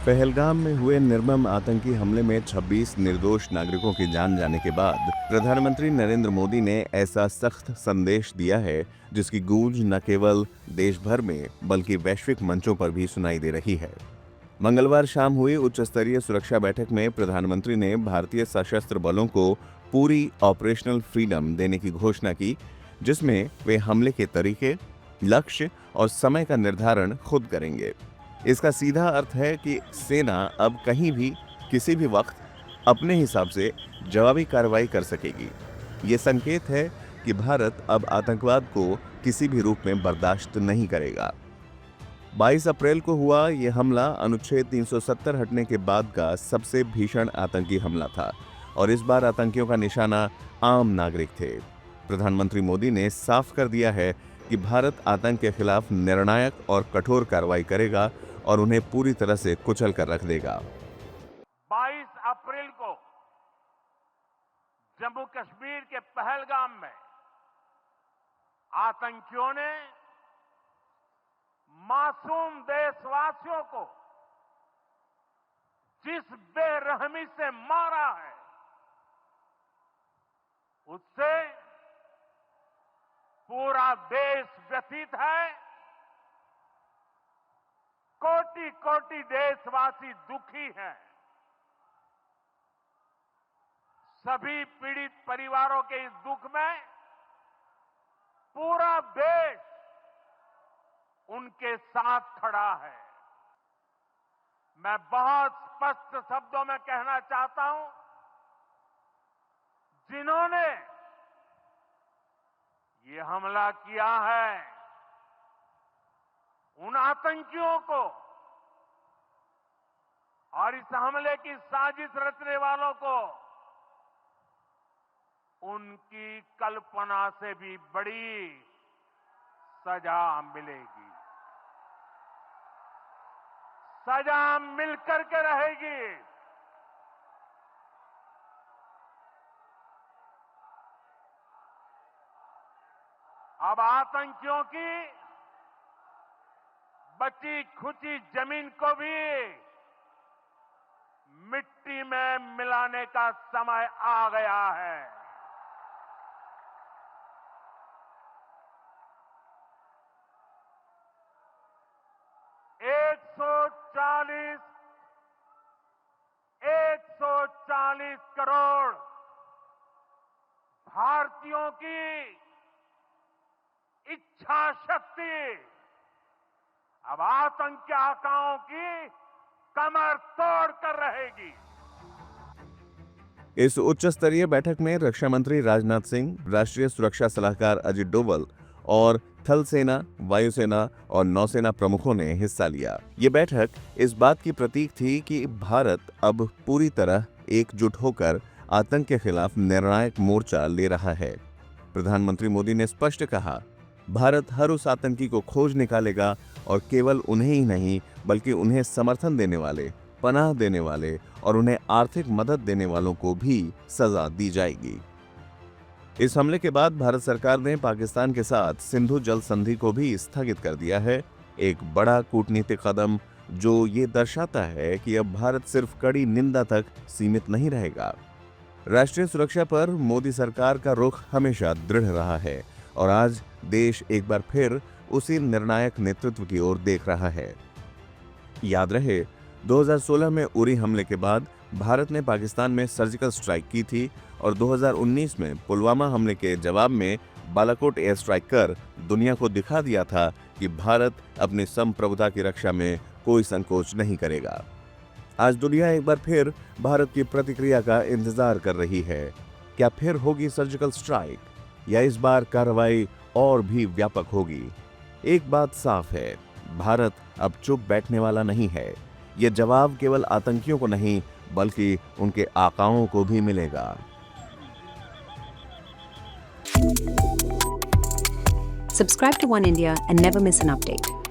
पहलगाम में हुए निर्मम आतंकी हमले में 26 निर्दोष नागरिकों की जान जाने के बाद प्रधानमंत्री नरेंद्र मोदी ने ऐसा सख्त संदेश दिया है जिसकी गूंज न केवल देश भर में बल्कि वैश्विक मंचों पर भी सुनाई दे रही है। मंगलवार शाम हुई उच्च स्तरीय सुरक्षा बैठक में प्रधानमंत्री ने भारतीय सशस्त्र बलों को पूरी ऑपरेशनल फ्रीडम देने की घोषणा की, जिसमें वे हमले के तरीके, लक्ष्य और समय का निर्धारण खुद करेंगे। इसका सीधा अर्थ है कि सेना अब कहीं भी किसी भी वक्त अपने हिसाब से जवाबी कार्रवाई कर सकेगी। ये संकेत है कि भारत अब आतंकवाद को किसी भी रूप में बर्दाश्त नहीं करेगा। 22 अप्रैल को हुआ यह हमला अनुच्छेद 370 हटने के बाद का सबसे भीषण आतंकी हमला था और इस बार आतंकियों का निशाना आम नागरिक थे। प्रधानमंत्री मोदी ने साफ कर दिया है कि भारत आतंक के खिलाफ निर्णायक और कठोर कार्रवाई करेगा और उन्हें पूरी तरह से कुचल कर रख देगा। 22 अप्रैल को जम्मू कश्मीर के पहलगाम में आतंकियों ने मासूम देशवासियों को जिस बेरहमी से मारा है, उससे पूरा देश व्यथित है। कोटि कोटि देशवासी दुखी हैं। सभी पीड़ित परिवारों के इस दुख में पूरा देश उनके साथ खड़ा है। मैं बहुत स्पष्ट शब्दों में कहना चाहता हूं, जिन्होंने ये हमला किया है, उन आतंकियों को और इस हमले की साजिश रचने वालों को उनकी कल्पना से भी बड़ी सजा मिलेगी। सजा मिलकर के रहेगी। अब आतंकियों की बची खुची जमीन को भी मिट्टी में मिलाने का समय आ गया है। एक सौ चालीस करोड़ भारतीयों की इच्छा शक्ति अब आतंक के आकाओं की कमर तोड़ कर रहेगी। इस उच्च स्तरीय बैठक में रक्षा मंत्री राजनाथ सिंह, राष्ट्रीय सुरक्षा सलाहकार अजित डोवल और थल सेना, वायुसेना और नौसेना प्रमुखों ने हिस्सा लिया। ये बैठक इस बात की प्रतीक थी कि भारत अब पूरी तरह एकजुट होकर आतंक के खिलाफ निर्णायक मोर्चा ले रहा है। प्रधानमंत्री मोदी ने स्पष्ट कहा, भारत हर उस आतंकी को खोज निकालेगा और केवल उन्हें ही नहीं बल्कि उन्हें समर्थन देने वाले, पनाह देने वाले और उन्हें आर्थिक मदद देने वालों को भी सजा दी जाएगी। इस हमले के बाद भारत सरकार ने पाकिस्तान के साथ सिंधु जल संधि को भी स्थगित कर दिया है, एक बड़ा कूटनीतिक कदम जो ये दर्शाता है कि अब भारत सिर्फ कड़ी निंदा तक सीमित नहीं रहेगा। राष्ट्रीय सुरक्षा पर मोदी सरकार का रुख हमेशा दृढ़ रहा है और आज देश एक बार फिर उसी निर्णायक नेतृत्व की ओर देख रहा है। याद रहे, 2016 में उरी हमले के बाद भारत ने पाकिस्तान में सर्जिकल स्ट्राइक की थी और 2019 में पुलवामा हमले के जवाब में बालाकोट एयर स्ट्राइक कर दुनिया को दिखा दिया था कि भारत अपनी संप्रभुता की रक्षा में कोई संकोच नहीं करेगा। आज दुनिया एक बार फिर भारत की प्रतिक्रिया का इंतजार कर रही है। क्या फिर होगी सर्जिकल स्ट्राइक या इस बार कार्रवाई और भी व्यापक होगी? एक बात साफ है, भारत अब चुप बैठने वाला नहीं है। यह जवाब केवल आतंकियों को नहीं बल्कि उनके आकाओं को भी मिलेगा। Subscribe to One India and never miss an update.